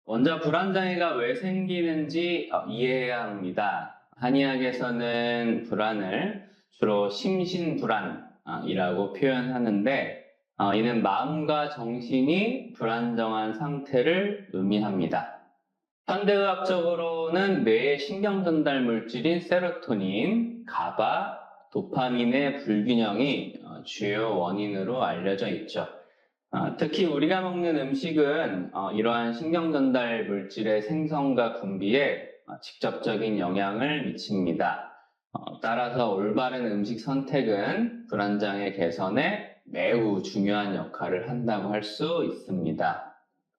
먼저 불안장애가 왜 생기는지 이해해야 합니다. 한의학에서는 불안을 주로 심신불안이라고 표현하는데 이는 마음과 정신이 불안정한 상태를 의미합니다. 현대의학적으로는 뇌의 신경전달 물질인 세로토닌, 가바, 도파민의 불균형이 주요 원인으로 알려져 있죠. 특히 우리가 먹는 음식은 이러한 신경전달 물질의 생성과 분비에 직접적인 영향을 미칩니다. 따라서 올바른 음식 선택은 불안장애 개선에 매우 중요한 역할을 한다고 할 수 있습니다.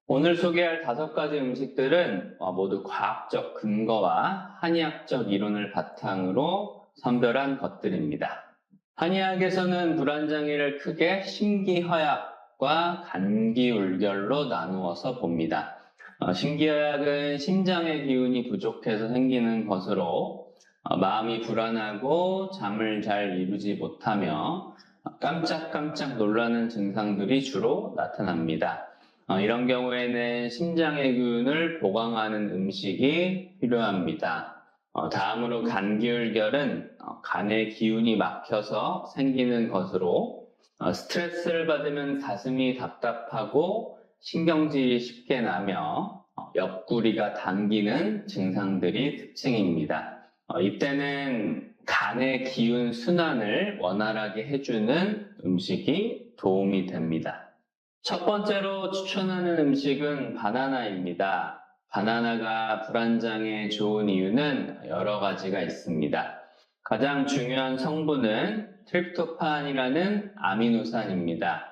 오늘 소개할 5가지 음식들은 모두 과학적 근거와 한의학적 이론을 바탕으로 선별한 것들입니다. 한의학에서는 불안장애를 크게 심기허약과 감기울결로 나누어서 봅니다. 심기허약은 심장의 기운이 부족해서 생기는 것으로 마음이 불안하고 잠을 잘 이루지 못하며 깜짝깜짝 놀라는 증상들이 주로 나타납니다. 이런 경우에는 심장의 기운을 보강하는 음식이 필요합니다. 다음으로 감기울결은 간의 기운이 막혀서 생기는 것으로 스트레스를 받으면 가슴이 답답하고 신경질이 쉽게 나며 옆구리가 당기는 증상들이 특징입니다. 이때는 간의 기운 순환을 원활하게 해주는 음식이 도움이 됩니다. 첫 번째로 추천하는 음식은 바나나입니다. 바나나가 불안장애에 좋은 이유는 여러 가지가 있습니다. 가장 중요한 성분은 트립토판이라는 아미노산입니다.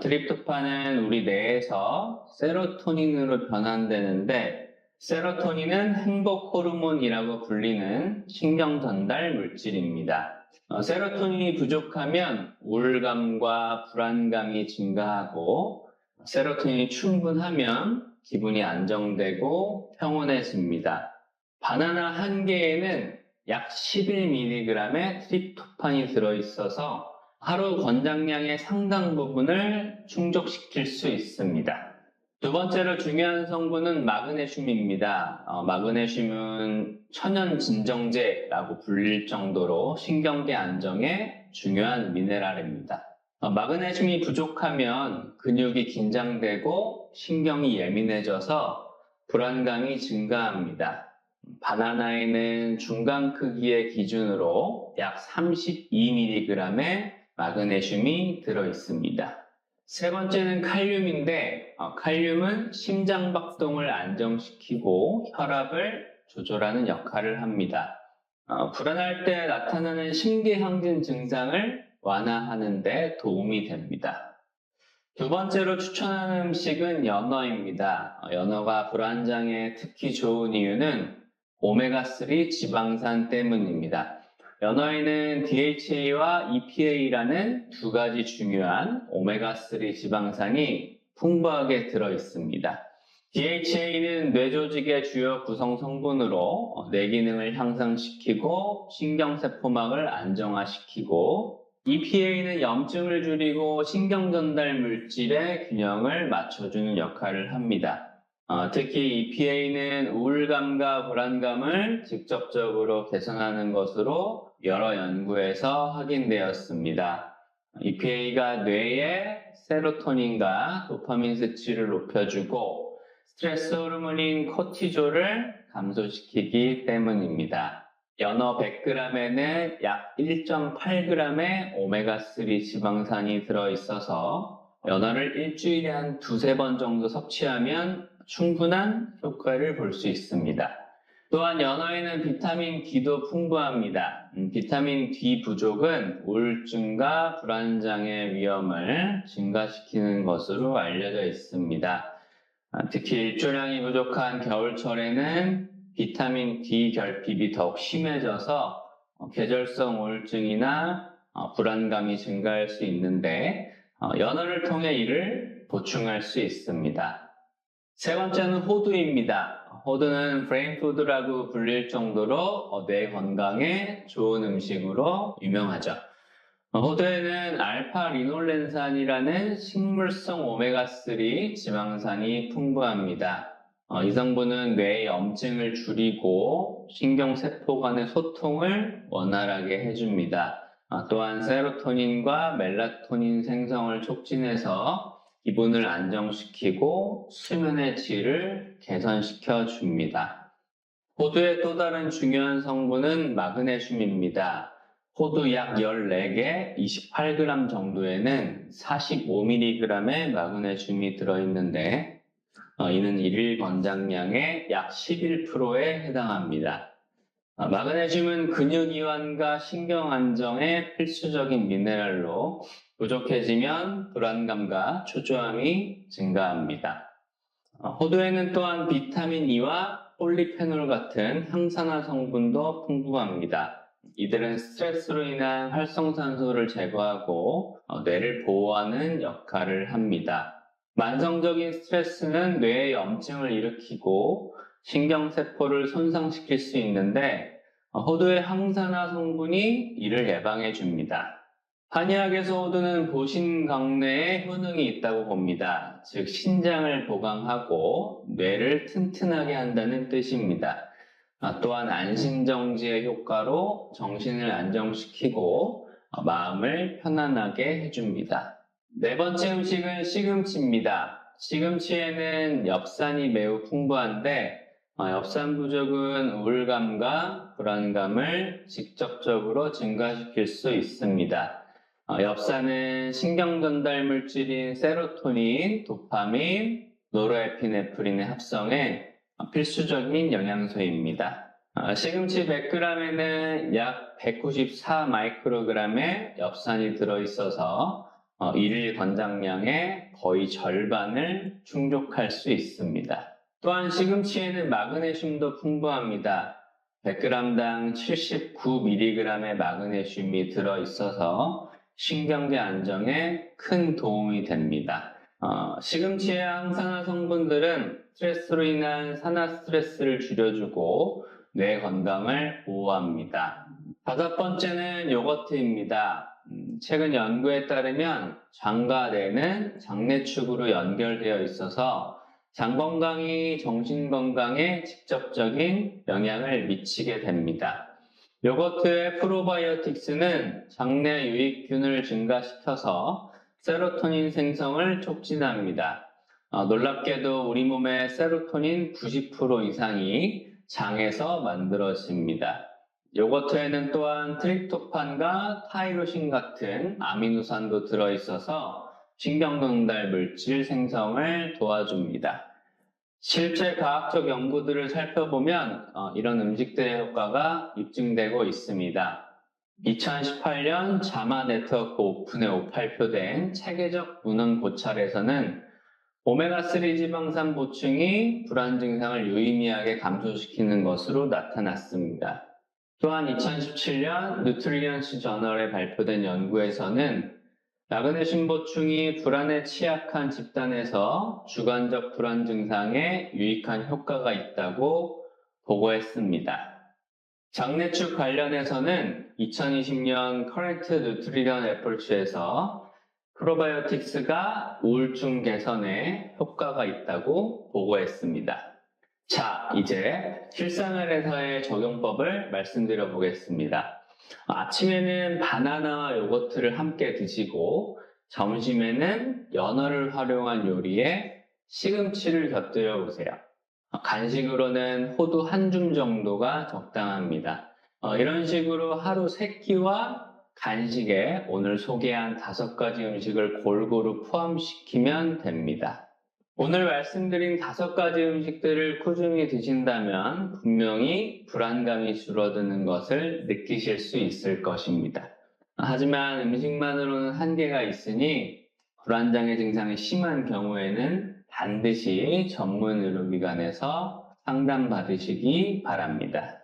트립토판은 우리 뇌에서 세로토닌으로 변환되는데 세로토닌은 행복 호르몬이라고 불리는 신경전달 물질입니다. 세로토닌이 부족하면 우울감과 불안감이 증가하고 세로토닌이 충분하면 기분이 안정되고 평온해집니다. 바나나 한 개에는 약 11mg의 트립토판이 들어있어서 하루 권장량의 상당 부분을 충족시킬 수 있습니다. 두 번째로 중요한 성분은 마그네슘입니다. 마그네슘은 천연 진정제라고 불릴 정도로 신경계 안정에 중요한 미네랄입니다. 마그네슘이 부족하면 근육이 긴장되고 신경이 예민해져서 불안감이 증가합니다. 바나나에는 중간 크기의 기준으로 약 32mg의 마그네슘이 들어있습니다. 세 번째는 칼륨인데 칼륨은 심장박동을 안정시키고 혈압을 조절하는 역할을 합니다. 불안할 때 나타나는 심계항진 증상을 완화하는 데 도움이 됩니다. 두 번째로 추천하는 음식은 연어입니다. 연어가 불안장애에 특히 좋은 이유는 오메가3 지방산 때문입니다. 연어에는 DHA와 EPA라는 두 가지 중요한 오메가3 지방산이 풍부하게 들어있습니다. DHA는 뇌조직의 주요 구성 성분으로 뇌 기능을 향상시키고 신경세포막을 안정화시키고 EPA는 염증을 줄이고 신경전달 물질의 균형을 맞춰주는 역할을 합니다. 특히 EPA는 우울감과 불안감을 직접적으로 개선하는 것으로 여러 연구에서 확인되었습니다. EPA가 뇌의 세로토닌과 도파민 수치를 높여주고 스트레스 호르몬인 코티졸을 감소시키기 때문입니다. 연어 100g에는 약 1.8g의 오메가3 지방산이 들어있어서 연어를 일주일에 한 2-3번 정도 섭취하면 충분한 효과를 볼 수 있습니다. 또한 연어에는 비타민 D도 풍부합니다. 비타민 D 부족은 우울증과 불안장애 위험을 증가시키는 것으로 알려져 있습니다. 특히 일조량이 부족한 겨울철에는 비타민 D 결핍이 더욱 심해져서 계절성 우울증이나 불안감이 증가할 수 있는데 연어를 통해 이를 보충할 수 있습니다. 세 번째는 호두입니다. 호두는 브레인푸드라고 불릴 정도로 뇌 건강에 좋은 음식으로 유명하죠. 호두에는 알파-리놀렌산이라는 식물성 오메가3 지방산이 풍부합니다. 이 성분은 뇌의 염증을 줄이고 신경세포 간의 소통을 원활하게 해줍니다. 또한 세로토닌과 멜라토닌 생성을 촉진해서 기분을 안정시키고 수면의 질을 개선시켜 줍니다. 호두의 또 다른 중요한 성분은 마그네슘입니다. 호두 약 14개, 28g 정도에는 45mg의 마그네슘이 들어있는데 이는 일일 권장량의 약 11%에 해당합니다. 마그네슘은 근육이완과 신경 안정에 필수적인 미네랄로 부족해지면 불안감과 초조함이 증가합니다. 호두에는 또한 비타민 E와 폴리페놀 같은 항산화 성분도 풍부합니다. 이들은 스트레스로 인한 활성산소를 제거하고 뇌를 보호하는 역할을 합니다. 만성적인 스트레스는 뇌의 염증을 일으키고 신경세포를 손상시킬 수 있는데 호두의 항산화 성분이 이를 예방해 줍니다. 한의학에서 호두는 보신강내에 효능이 있다고 봅니다. 즉 신장을 보강하고 뇌를 튼튼하게 한다는 뜻입니다. 또한 안심정지의 효과로 정신을 안정시키고 마음을 편안하게 해줍니다. 네 번째 음식은 시금치입니다. 시금치에는 엽산이 매우 풍부한데 엽산 부족은 우울감과 불안감을 직접적으로 증가시킬 수 있습니다. 엽산은 신경전달 물질인 세로토닌, 도파민, 노르에피네프린의 합성에 필수적인 영양소입니다. 시금치 100g에는 약 194 마이크로그램의 엽산이 들어있어서 일일 권장량의 거의 절반을 충족할 수 있습니다. 또한 시금치에는 마그네슘도 풍부합니다. 100g당 79mg의 마그네슘이 들어있어서 신경계 안정에 큰 도움이 됩니다. 시금치의 항산화 성분들은 스트레스로 인한 산화 스트레스를 줄여주고 뇌 건강을 보호합니다. 다섯 번째는 요거트입니다. 최근 연구에 따르면 장과 뇌는 장내축으로 연결되어 있어서 장 건강이 정신 건강에 직접적인 영향을 미치게 됩니다. 요거트의 프로바이오틱스는 장내 유익균을 증가시켜서 세로토닌 생성을 촉진합니다. 놀랍게도 우리 몸의 세로토닌 90% 이상이 장에서 만들어집니다. 요거트에는 또한 트립토판과 타이로신 같은 아미노산도 들어있어서 신경전달 물질 생성을 도와줍니다. 실제 과학적 연구들을 살펴보면 이런 음식들의 효과가 입증되고 있습니다. 2018년 자마 네트워크 오픈에 발표된 체계적 문헌 고찰에서는 오메가3 지방산 보충이 불안 증상을 유의미하게 감소시키는 것으로 나타났습니다. 또한 2017년 뉴트리언스 저널에 발표된 연구에서는 마그네슘 보충이 불안에 취약한 집단에서 주관적 불안 증상에 유익한 효과가 있다고 보고했습니다. 장내축 관련해서는 2020년 커런트 뉴트리션 애플츠에서 프로바이오틱스가 우울증 개선에 효과가 있다고 보고했습니다. 자, 이제 실생활에서의 적용법을 말씀드려 보겠습니다. 아침에는 바나나와 요거트를 함께 드시고 점심에는 연어를 활용한 요리에 시금치를 곁들여 보세요. 간식으로는 호두 한 줌 정도가 적당합니다. 이런 식으로 하루 3끼와 간식에 오늘 소개한 5가지 음식을 골고루 포함시키면 됩니다. 오늘 말씀드린 5가지 음식들을 꾸준히 드신다면 분명히 불안감이 줄어드는 것을 느끼실 수 있을 것입니다. 하지만 음식만으로는 한계가 있으니 불안장애 증상이 심한 경우에는 반드시 전문 의료기관에서 상담받으시기 바랍니다.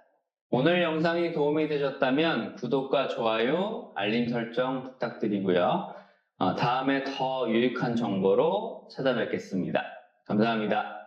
오늘 영상이 도움이 되셨다면 구독과 좋아요, 알림 설정 부탁드리고요. 다음에 더 유익한 정보로 찾아뵙겠습니다. 감사합니다.